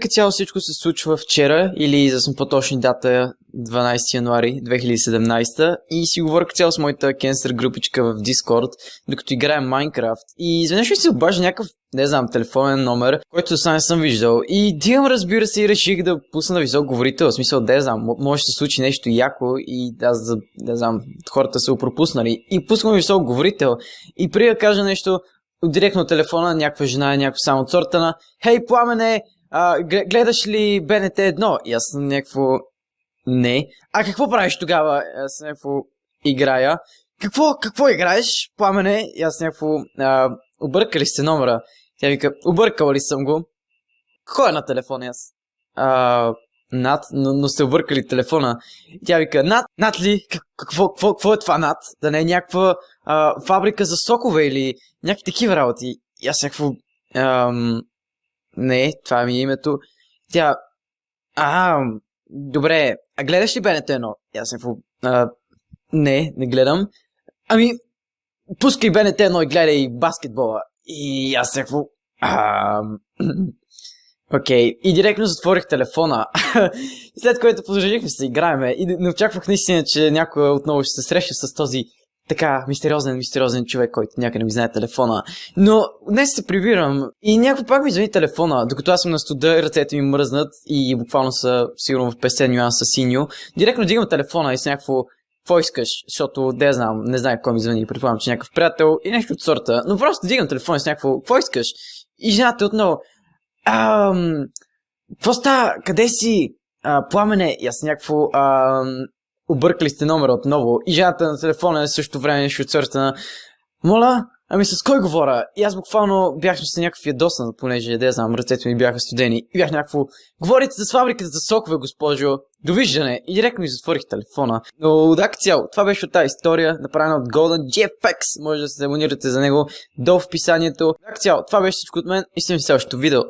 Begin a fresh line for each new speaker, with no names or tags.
Като цяло всичко се случва вчера, или за съм по-точни дата 12 януари 2017 и си говоря като цяло с моята кенсър групичка в Discord, докато играем Minecraft. И изведнъж ми се обажда някакъв, не знам, телефонен номер, който до сега не съм виждал. И дигам, разбира се, и реших да пусна на висок говорител. В смисъл, не знам, може да се случи нещо яко и аз, не знам, хората са го пропуснали. И пускам висок говорител. И преди да кажа нещо, директно от телефона, някаква жена е някакво само от сорта на: "Хей, Пламене! Гледаш ли БНТ 1? И аз съм някакво: "Не." "А какво правиш тогава?" Аз някакво: "Играя." Какво играеш, Пламене?" И аз някакво: "Объркали сте номера." Тя вика: "Объркал ли съм го?" "Кой е на телефона?" Аз: "Над, но сте объркали телефона." И тя вика: Над ли? Какво е това Над? Да не е някаква фабрика за сокове или някакви такива работи?" И аз някакво: "Не, това ми е името." Тя: "Добре, а гледаш ли БНТ 1? И аз някакво: "Не гледам." "Ами, пускай БНТ 1 и гледай баскетбола." И аз някакво: Окей. И директно затворих телефона. След което продължихме се играеме и не очаквах наистина, че някой отново ще се среща с този така мистериозен човек, който някъде ми знае телефона. Но днес се прибирам и някой пак ми звъни телефона, докато аз съм на студа, ръцете ми мръзнат и буквално са сигурно в 50 нюанса синьо. Директно дигам телефона и с някакво: "Какво искаш?" Защото не знае кой ми звъни, предполагам, че някакъв приятел и нещо от сорта. Но просто дигам телефона и с някакво: "Какво искаш?" И жената отново: "Какво става? Къде си, Пламене?" И аз някакво: "Объркали сте номера отново." И жената на телефона е също време нещо от сорта на: "Моля, ами с кой говоря?" И аз буквално бях с някакъв ядосан, понеже, ръцете ми бяха студени. И бях някакво: "Говорите за фабриката за сокове, госпожо. Довиждане." И директно ми затворих телефона. Но да, цяло, това беше от тази история, направена от Golden GFX. Може да се абонирате за него долу в описанието. Да, цяло, това беше всичко от мен и се видим в следващото видео.